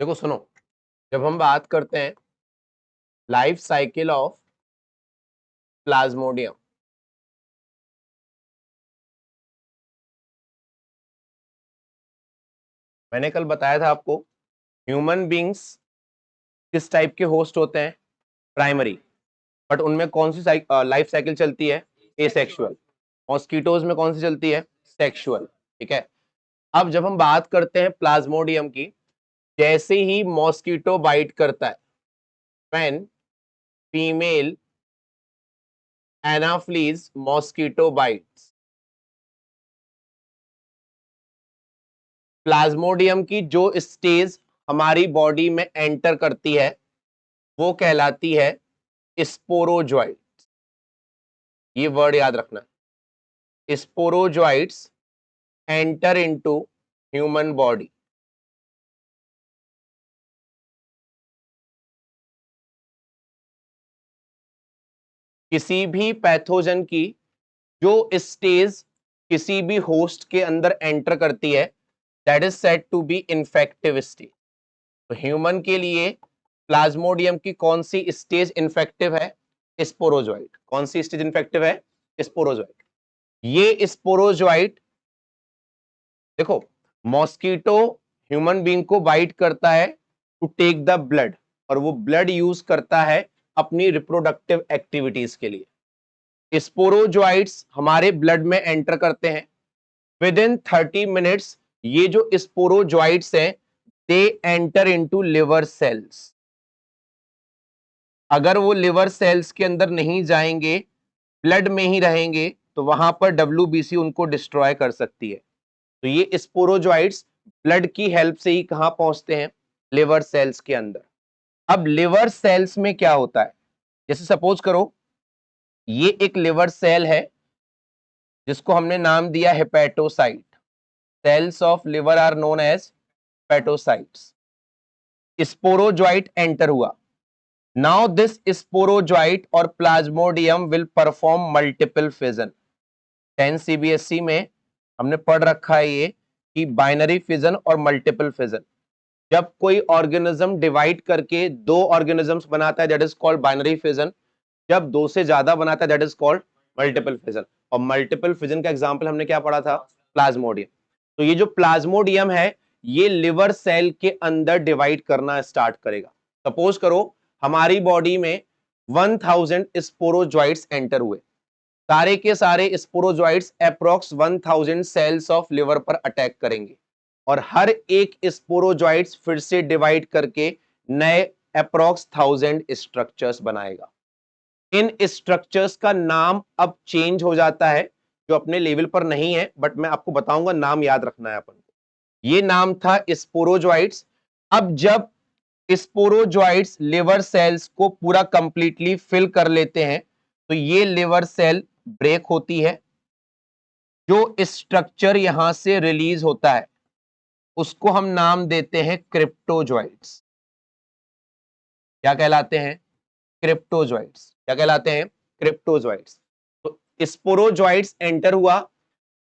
देखो सुनो, जब हम बात करते हैं लाइफ साइकिल ऑफ प्लाज्मोडियम, मैंने कल बताया था आपको ह्यूमन बींग्स किस टाइप के होस्ट होते हैं, प्राइमरी। बट उनमें कौन सी लाइफ साइकिल चलती है, एसेक्सुअल। मॉस्किटोज में कौन सी चलती है, सेक्सुअल। ठीक है। अब जब हम बात करते हैं प्लाज्मोडियम की, जैसे ही मॉस्किटो बाइट करता है, when female Anopheles mosquito bytes, Plasmodium की जो स्टेज हमारी बॉडी में एंटर करती है वो कहलाती है स्पोरोजोइट। ये वर्ड याद रखना, sporozoites enter into human body. किसी भी पैथोजन की जो स्टेज किसी भी होस्ट के अंदर एंटर करती है, that is said to be infective stage. तो ह्यूमन के लिए प्लाज्मोडियम की कौन सी स्टेज इन्फेक्टिव है, स्पोरोजोइट। कौन सी स्टेज इन्फेक्टिव है, स्पोरोजोइट। ये स्पोरोजोइट, देखो, मॉस्किटो ह्यूमन बीइंग को बाइट करता है टू टेक द ब्लड, और वो ब्लड यूज करता है अपनी रिप्रोडक्टिव एक्टिविटीज के लिए। स्पोरोजोइट्स हमारे ब्लड में एंटर करते हैं। विद इन 30 मिनट्स ये जो स्पोरोजोइट्स हैं, they enter into liver cells. अगर वो लिवर सेल्स के अंदर नहीं जाएंगे, ब्लड में ही रहेंगे, तो वहां पर डब्ल्यूबीसी उनको डिस्ट्रॉय कर सकती है। तो ये स्पोरोजोइट्स ब्लड की हेल्प से ही कहां पहुंचते हैं, लिवर सेल्स के अंदर। अब लिवर सेल्स में क्या होता है, जैसे सपोज करो ये एक लिवर सेल है जिसको हमने नाम दिया hepatocyte. Cells of liver are known as hepatocytes. Sporozoite enter हुआ। नाउ दिस स्पोरोजोइट और plasmodium will perform multiple fission. 10 CBSE में हमने पढ़ रखा है ये कि बाइनरी फिजन और मल्टीपल फिजन। जब कोई ऑर्गेनिज्म डिवाइड करके दो ऑर्गेनिजम्स बनाता है, that is called binary fission. जब दो से ज्यादा बनाता है, that is called multiple fission. और मल्टीपल फिजन का एग्जांपल हमने क्या पढ़ा था, प्लाज्मोडियम। तो ये जो प्लाज्मोडियम है, ये लिवर सेल के अंदर डिवाइड करना स्टार्ट करेगा। सपोज करो हमारी बॉडी में 1000 स्पोरोजोइट्स एंटर हुए। सारे के सारे sporozoites approx 1000 cells of liver पर अटैक करेंगे, और हर एक स्पोरोजोइट्स फिर से डिवाइड करके नए अप्रोक्स 1000 स्ट्रक्चर्स बनाएगा। इन स्ट्रक्चर्स का नाम अब चेंज हो जाता है, जो अपने लेवल पर नहीं है, बट मैं आपको बताऊंगा, नाम याद रखना है अपन को। ये नाम था स्पोरोजोइट्स। अब जब स्पोरोजोइट्स लिवर सेल्स को पूरा कंप्लीटली फिल कर लेते हैं, तो ये लिवर सेल ब्रेक होती है। जो स्ट्रक्चर यहां से रिलीज होता है उसको हम नाम देते हैं क्रिप्टोजोइट्स। क्या कहलाते हैं, क्रिप्टोजोइट्स। क्या कहलाते हैं, क्रिप्टोजोइट्स। तो स्पोरोजोइट्स एंटर हुआ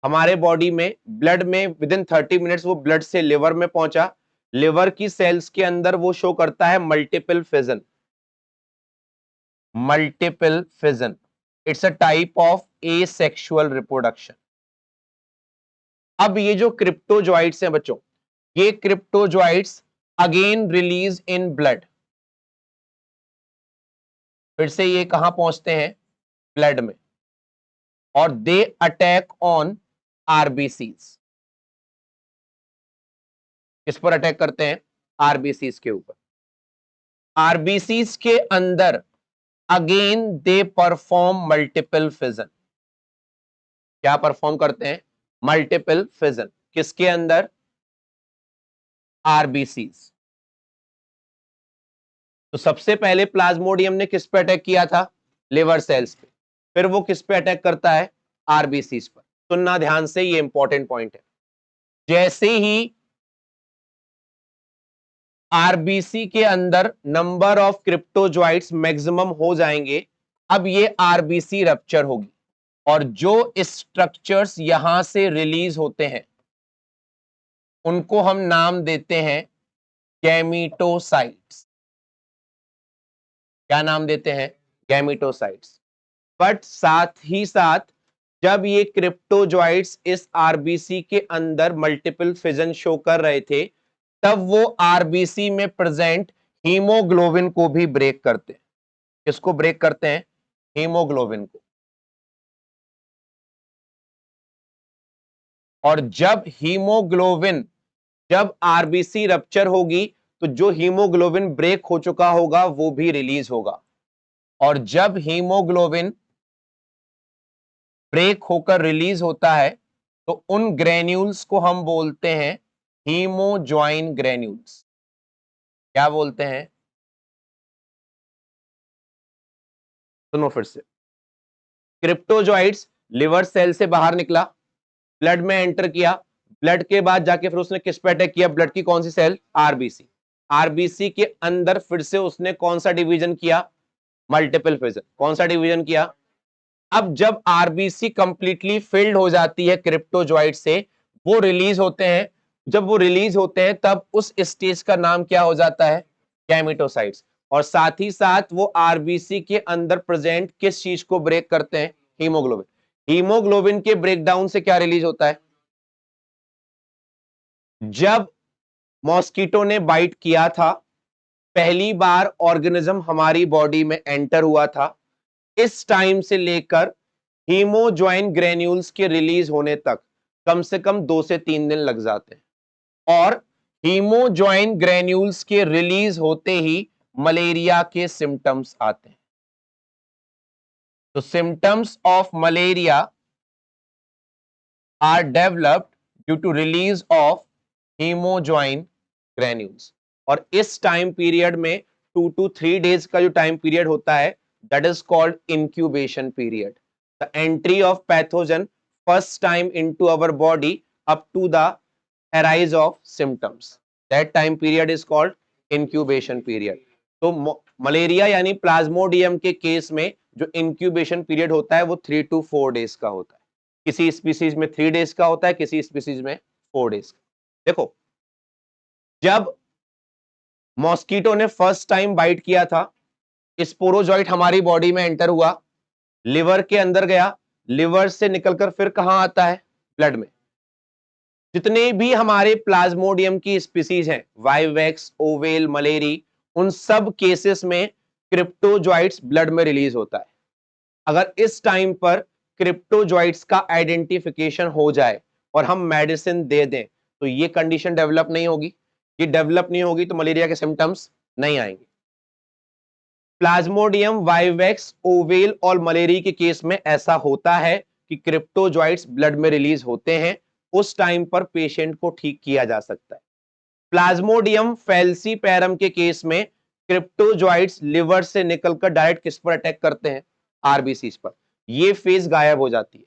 हमारे बॉडी में, ब्लड में विद इन 30 मिनट्स वो ब्लड से लिवर में पहुंचा। लिवर की सेल्स के अंदर वो शो करता है multiple fission. Multiple fission, it's a type of asexual reproduction. अब ये जो क्रिप्टोजोइट्स हैं बच्चों, ये क्रिप्टोजोइट्स अगेन रिलीज इन ब्लड। फिर से ये कहां पहुंचते हैं, ब्लड में, और दे अटैक ऑन आरबीसीज। किस पर अटैक करते हैं, आरबीसीज के ऊपर। आरबीसीज के अंदर again they perform multiple fission. क्या परफॉर्म करते हैं, मल्टीपल फिजन। किसके अंदर, आरबीसीज। तो सबसे पहले प्लाज्मोडियम ने किस पे अटैक किया था, लिवर सेल्स पे। फिर वो किस पे अटैक करता है, आरबीसीज पर। सुनना ध्यान से, ये इंपॉर्टेंट पॉइंट है। जैसे ही आरबीसी के अंदर नंबर ऑफ क्रिप्टोजोइट्स मैक्सिमम हो जाएंगे, अब ये आरबीसी रप्चर होगी, और जो स्ट्रक्चर्स यहां से रिलीज होते हैं उनको हम नाम देते हैं गैमीटोसाइट्स। क्या नाम देते हैं? गैमीटोसाइट्स। बट साथ ही साथ जब ये क्रिप्टोजॉइट्स इस आरबीसी के अंदर मल्टीपल फिजन शो कर रहे थे, तब वो आरबीसी में प्रेजेंट हीमोग्लोबिन को भी ब्रेक करते हैं। किसको ब्रेक करते हैं? हीमोग्लोबिन को। और जब आरबीसी रप्चर होगी तो जो हीमोग्लोबिन ब्रेक हो चुका होगा वो भी रिलीज होगा। और जब हीमोग्लोबिन ब्रेक होकर रिलीज होता है तो उन ग्रेन्यूल्स को हम बोलते हैं हीमोजॉइन ग्रेन्यूल्स। क्या बोलते हैं? सुनो फिर से। क्रिप्टोजॉइट्स लिवर सेल से बाहर निकला, ब्लड में एंटर किया, ब्लड के बाद जाके फिर उसने किस पे अटैक किया? ब्लड की कौन सी सेल? आरबीसी। आरबीसी के अंदर फिर से उसने कौन सा डिवीजन किया? Multiple fission. कौन सा डिवीजन किया? अब जब आरबीसी कंप्लीटली फिल्ड हो जाती है क्रिप्टोजॉइट से, वो रिलीज होते हैं। जब वो रिलीज होते हैं तब उस स्टेज का नाम क्या हो जाता है? गैमेटोसाइट्स। और साथ ही साथ वो आरबीसी के अंदर प्रेजेंट किस चीज को ब्रेक करते हैं? हीमोग्लोबिन। हीमोग्लोबिन के ब्रेकडाउन से क्या रिलीज होता है? जब मॉस्किटो ने बाइट किया था, पहली बार ऑर्गेनिज्म हमारी बॉडी में एंटर हुआ था, इस टाइम से लेकर हीमोजॉइन ग्रेन्यूल्स के रिलीज होने तक कम से कम 2 से 3 दिन लग जाते हैं। और हीमोजॉइन ग्रेन्यूल्स के रिलीज होते ही मलेरिया के सिम्टम्स आते हैं। तो symptoms of malaria are developed due to release of hemozoin granules. और इस टाइम पीरियड में 2 to 3 डेज का जो टाइम पीरियड होता है, that is called incubation period. The entry of pathogen first time into our body up to the arise of symptoms, that time period is called incubation period। तो malaria यानी Plasmodium के case में जो incubation period होता है वो 3 to 4 days का होता है। किसी स्पीसीज में 3 डेज का होता है, किसी स्पीसीज में 4 डेज का। देखो, जब मॉस्किटो ने फर्स्ट टाइम बाइट किया था, स्पोरोजॉइट हमारी बॉडी में एंटर हुआ, लिवर के अंदर गया, लिवर से निकलकर फिर कहां आता है? ब्लड में। जितने भी हमारे प्लाज्मोडियम की स्पीसीज हैं, वाइवेक्स, ओवेल, मलेरी, उन सब केसेस में क्रिप्टोजॉइट्स ब्लड में रिलीज होता है। अगर इस टाइम पर क्रिप्टोजॉइट्स का आइडेंटिफिकेशन हो जाए और हम मेडिसिन दे दें तो ये कंडीशन डेवलप नहीं होगी। ये डेवलप नहीं होगी तो मलेरिया के सिम्टम्स नहीं आएंगे। प्लाज्मोडियम, वाइवेक्स, ओवेल और मलेरिया के केस में ऐसा होता है कि क्रिप्टोजॉइट्स ब्लड में रिलीज होते हैं, उस टाइम पर पेशेंट को ठीक किया जा सकता है। प्लाज्मोडियम फैल्सीपैरम के केस में क्रिप्टोजॉइट्स लिवर से निकलकर डायरेक्ट किस पर अटैक करते हैं? आरबीसी पर। ये फेज गायब हो जाती है।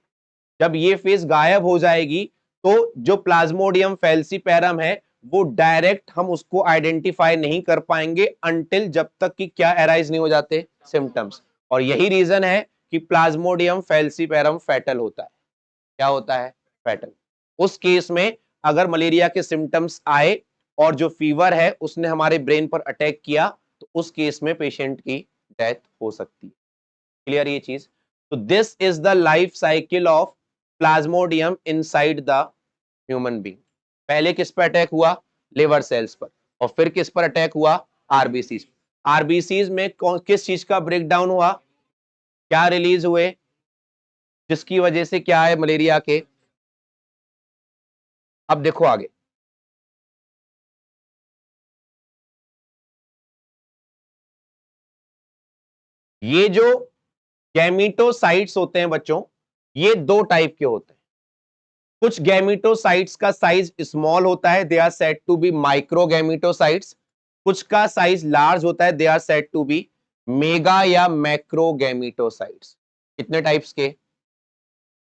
जब ये फेज गायब हो जाएगी तो जो प्लाज्मोडियम फैल्सीपैरम है वो डायरेक्ट हम उसको आइडेंटिफाई नहीं कर पाएंगे अनटिल जब तक कि क्या अराइज नहीं हो जाते? सिम्टम्स। और यही रीजन है कि प्लाज्मोडियम फैल्सीपैरम फैटल होता है। क्या होता है? फैटल। उस केस में अगर मलेरिया के सिम्टम्स आए और जो फीवर है उसने हमारे ब्रेन पर अटैक किया तो उस केस में पेशेंट की डेथ हो सकती है। क्लियर ये चीज? तो this is the life cycle of Plasmodium inside the human being. पहले किस पर अटैक हुआ? लिवर सेल्स पर। और फिर किस पर अटैक हुआ? आरबीसीज। आरबीसीज में किस चीज का ब्रेकडाउन हुआ? क्या रिलीज हुए जिसकी वजह से क्या है? मलेरिया के। अब देखो आगे, ये जो गैमीटोसाइट्स होते हैं बच्चों, ये 2 टाइप के होते हैं। कुछ गैमीटोसाइट्स का साइज स्मॉल होता है, they are said to be micro gametocytes. कुछ का साइज लार्ज होता है, they are said to be mega या मैक्रो गैमीटोसाइट्स। कितने टाइप्स के?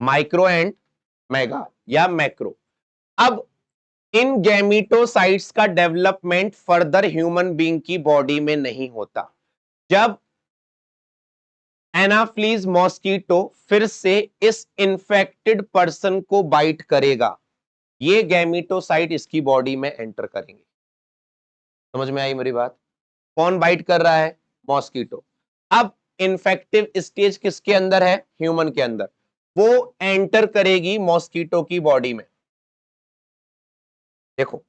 माइक्रो एंड मेगा या मैक्रो। अब इन गैमीटोसाइट्स का डेवलपमेंट फर्दर ह्यूमन बीइंग की बॉडी में नहीं होता। जब एनाफ्लीज मॉस्किटो फिर से इस इंफेक्टेड पर्सन को बाइट करेगा, ये गैमीटोसाइट इसकी बॉडी में एंटर करेंगे। समझ में आई मेरी बात? कौन बाइट कर रहा है? मॉस्किटो। अब इन्फेक्टिव स्टेज किसके अंदर है? ह्यूमन के अंदर। वो एंटर करेगी मॉस्किटो की बॉडी में। देखो,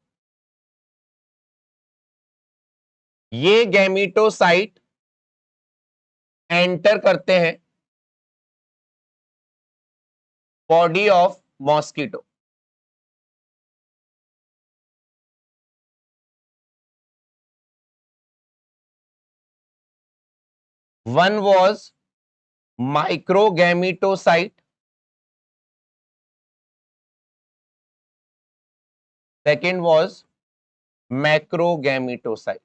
ये गैमीटोसाइट एंटर करते हैं body of mosquito. One was microgametocyte, second was macrogametocyte.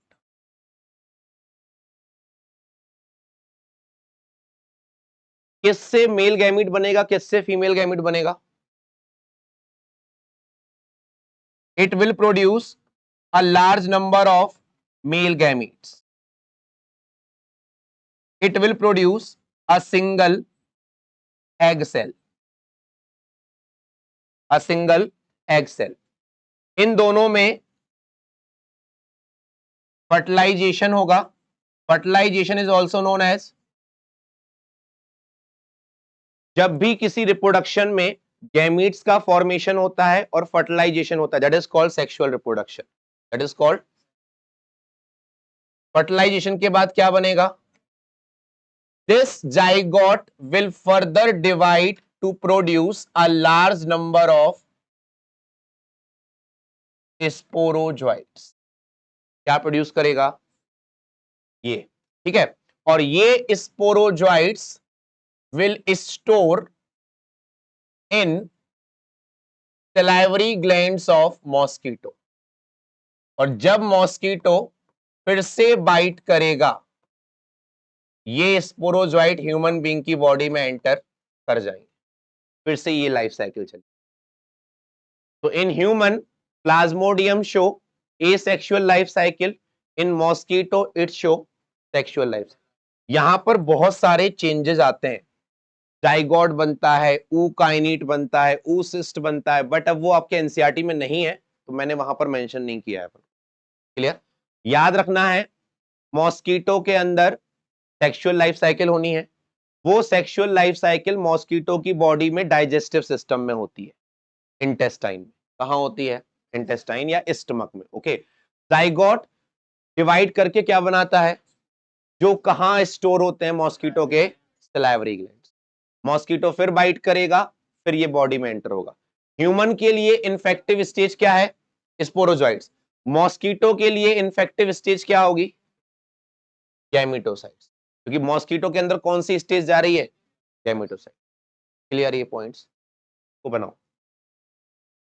किससे मेल गैमीट बनेगा, किससे फीमेल गैमीट बनेगा? It will produce a large number of male gametes. It will produce a single egg cell. A single egg cell. इन दोनों में fertilization होगा। Fertilization is also known as, जब भी किसी रिप्रोडक्शन में गैमीट्स का फॉर्मेशन होता है और फर्टिलाइजेशन होता है, that is called sexual reproduction. That is called, fertilisation के बाद क्या बनेगा? This zygote will further divide to produce a large number of sporozoites. क्या प्रोड्यूस करेगा? ये, ठीक है। और ये sporozoites will store in salivary glands of mosquito. और जब मॉस्किटो फिर से बाइट करेगा, ये स्पोरोजोइट ह्यूमन बीइंग की बॉडी में एंटर कर जाएंगे। फिर से ये लाइफ साइकिल चले। तो in human, Plasmodium show asexual life cycle, in mosquito it show sexual life. यहां पर बहुत सारे चेंजेस आते हैं। जाइगोट बनता है, ऊकाइनिट बनता है, ऊसिस्ट बनता है, बट अब वो आपके एनसीईआरटी में नहीं है, तो मैंने वहां पर मेंशन नहीं किया है। क्लियर? याद रखना है, मॉस्किटो के अंदर सेक्सुअल लाइफ साइकिल होनी है। वो सेक्सुअल लाइफ साइकिल मॉस्किटो की बॉडी में डाइजेस्टिव सिस्टम में होती है, इंटेस्टाइन में। कहां होती है? इंटेस्टाइन या स्टमक में। ओके। जाइगोट डिवाइड करके क्या बनाता है? जो कहां स्टोर होते हैं मॉस्किटो के सलाइवरी ग्लैंड्स। मॉस्किटो फिर बाइट करेगा, फिर ये बॉडी में एंटर होगा। ह्यूमन के लिए इन्फेक्टिव स्टेज क्या है? स्पोरोजोइट्स। मॉस्किटो के लिए इन्फेक्टिव स्टेज क्या होगी? गैमेटोसाइट्स। क्योंकि मॉस्किटो के अंदर कौन सी स्टेज जा रही है? गैमेटोसाइट। क्लियर? ये पॉइंट्स को बनाओ।